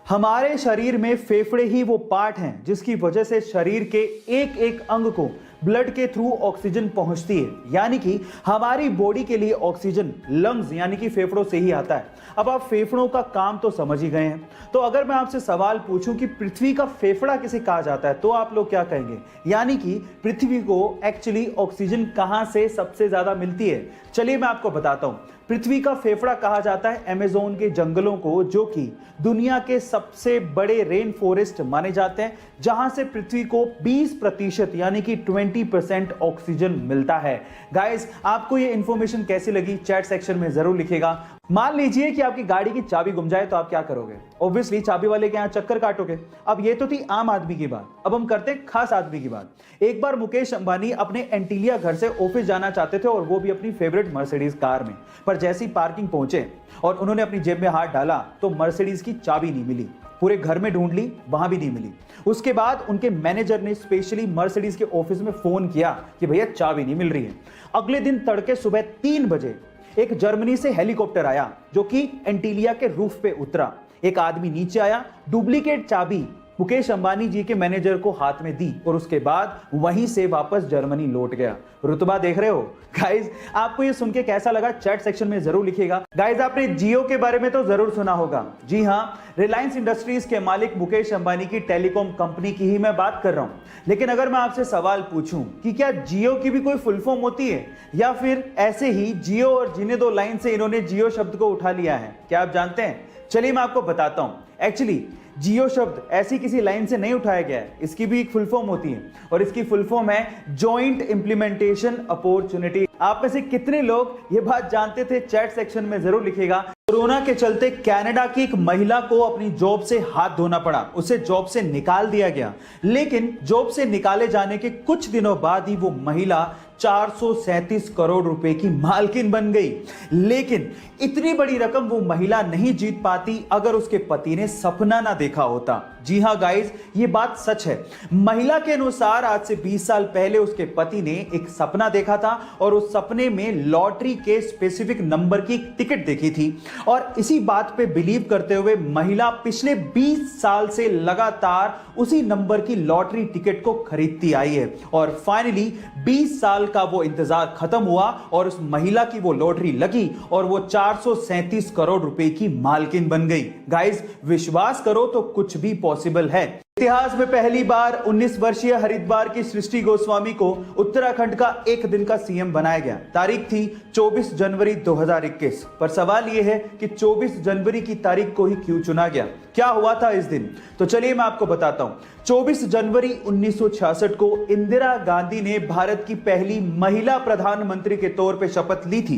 हमारे शरीर में फेफड़े ही वो पार्ट हैं जिसकी वजह से शरीर के एक एक अंग को ब्लड के थ्रू ऑक्सीजन पहुंचती है। यानी कि हमारी बॉडी के लिए ऑक्सीजन लंग्स यानी कि फेफड़ों से ही आता है। अब आप फेफड़ों का काम तो समझ ही गए हैं, तो अगर मैं आपसे सवाल पूछूं कि पृथ्वी का फेफड़ा किसे कहा जाता है तो आप लोग क्या कहेंगे? यानी कि पृथ्वी को एक्चुअली ऑक्सीजन कहां से सबसे ज्यादा मिलती है? चलिए मैं आपको बताता हूं। पृथ्वी का फेफड़ा कहा जाता है अमेज़न के जंगलों को, जो कि दुनिया के सबसे बड़े रेन फॉरेस्ट माने जाते हैं, जहां से पृथ्वी को 20% यानी कि 20% ऑक्सीजन मिलता है। गाइस, आपको ये इंफॉर्मेशन कैसी लगी चैट सेक्शन में जरूर लिखिएगा। मान लीजिए कि आपकी गाड़ी की चाबी गुम जाए तो आप क्या करोगे? ऑब्वियसली चाबी वाले के यहां चक्कर काटोगे। अब ये तो थी आम आदमी की बात, अब हम करते हैं खास आदमी की बात। एक बार मुकेश अंबानी अपने एंटीलिया घर से ऑफिस जाना चाहते थे और वो भी अपनी फेवरेट मर्सिडीज कार में। पर जैसी पार्किंग पहुंचे और उन्होंने अपनी जेब में हाथ डाला तो मर्सिडीज की चाबी नहीं मिली। पूरे घर में ढूंढ ली, वहां भी नहीं मिली। उसके बाद उनके मैनेजर ने स्पेशली मर्सिडीज के ऑफिस में फोन किया कि भैया चाबी नहीं मिल रही है। अगले दिन तड़के सुबह 3 बजे एक जर्मनी से हेलीकॉप्टर आया जो कि एंटीलिया के रूफ पे उतरा। एक आदमी नीचे आया, डुप्लीकेट चाबी मुकेश अंबानी जी के मैनेजर को हाथ में दी और उसके बाद वहीं से वापस जर्मनी लौट गया। रुतबा देख रहे हो? गाइज, आपको ये सुन के कैसा लगा चैट सेक्शन में जरूर लिखिएगा। गाइज, आपने जियो के बारे में तो जरूर सुना होगा। जी हाँ, रिलायंस इंडस्ट्रीज के मालिक मुकेश अंबानी की टेलीकॉम कंपनी की ही मैं बात कर रहा हूं। लेकिन अगर मैं आपसे सवाल पूछूं कि क्या जियो की भी कोई फुल फॉर्म होती है, या फिर ऐसे ही जियो और जीने दो लाइन से इन्होंने जियो शब्द को उठा लिया है? क्या आप जानते हैं? चलिए मैं आपको बताता हूं। एक्चुअली जियो शब्द ऐसी किसी लाइन से नहीं उठाया गया है, इसकी भी एक फुल फॉर्म होती है और इसकी फुल फॉर्म है जॉइंट इंप्लीमेंटेशन अपॉर्चुनिटी। आप में से कितने लोग ये बात जानते थे? चैट सेक्शन में जरूर लिखिएगा। कोरोना के चलते कनाडा की एक महिला को अपनी जॉब से हाथ धोना पड़ा, उसे जॉब से निकाल दिया गया। लेकिन जॉब से निकाले जाने के कुछ दिनों बाद ही वो महिला 437 करोड़ रुपए की मालकिन बन गई। लेकिन इतनी बड़ी रकम वो महिला नहीं जीत पाती अगर उसके पति ने सपना ना देखा होता। जी हां गाइस, ये बात सच है। महिला के अनुसार आज से 20 साल पहले उसके पति ने एक सपना देखा था और उस सपने में लॉटरी के स्पेसिफिक नंबर की टिकट देखी थी और इसी बात पे बिलीव करते हुए महिला पिछले 20 साल से लगातार उसी नंबर की लॉटरी टिकट को खरीदती आई है और फाइनली 20 साल का वो इंतजार खत्म हुआ और उस महिला की वो लॉटरी लगी और वो 437 करोड़ रुपए की मालकिन बन गई। गाइस, विश्वास करो तो कुछ भी पॉसिबल है। इतिहास में पहली बार 19 वर्षीय हरिद्वार की सृष्टि गोस्वामी को उत्तराखंड का एक दिन का सीएम बनाया गया। तारीख थी 24 जनवरी 2021। पर सवाल यह है कि 24 जनवरी की तारीख को ही क्यों चुना गया? क्या हुआ था इस दिन? तो चलिए मैं आपको बताता हूं। 24 जनवरी 1966 को इंदिरा गांधी ने भारत की पहली महिला प्रधानमंत्री के तौर पे शपथ ली थी।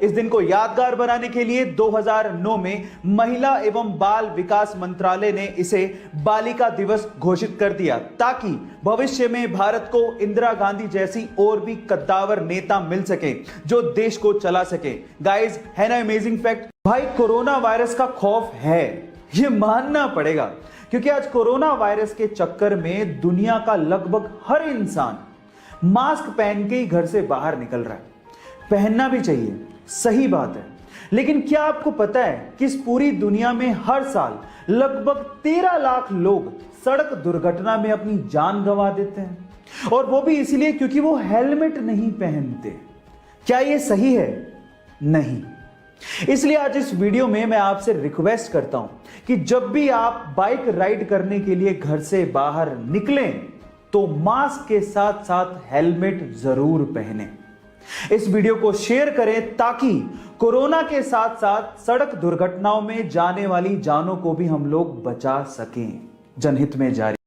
इस दिन को यादगार बनाने के लिए 2009 में महिला एवं बाल विकास मंत्रालय ने इसे बालिका दिवस घोषित कर दिया ताकि भविष्य में भारत को इंदिरा गांधी जैसी और भी कद्दावर नेता मिल सके जो देश को चला सके। गाइस, है ना अमेजिंग फैक्ट? भाई, कोरोना वायरस का खौफ है, ये मानना पड़ेगा, क्योंकि आज कोरोना वायरस के चक्कर में दुनिया का लगभग हर इंसान मास्क पहन के ही घर से बाहर निकल रहा है। पहनना भी चाहिए, सही बात है, लेकिन क्या आपको पता है कि इस पूरी दुनिया में हर साल लगभग 13 लाख लोग सड़क दुर्घटना में अपनी जान गंवा देते हैं, और वो भी इसलिए क्योंकि वो हेलमेट नहीं पहनते। क्या ये सही है? नहीं। इसलिए आज इस वीडियो में मैं आपसे रिक्वेस्ट करता हूं कि जब भी आप बाइक राइड करने के लिए घर से बाहर निकलें तो मास्क के साथ साथ हेलमेट जरूर पहनें। इस वीडियो को शेयर करें ताकि कोरोना के साथ साथ सड़क दुर्घटनाओं में जाने वाली जानों को भी हम लोग बचा सकें। जनहित में जारी।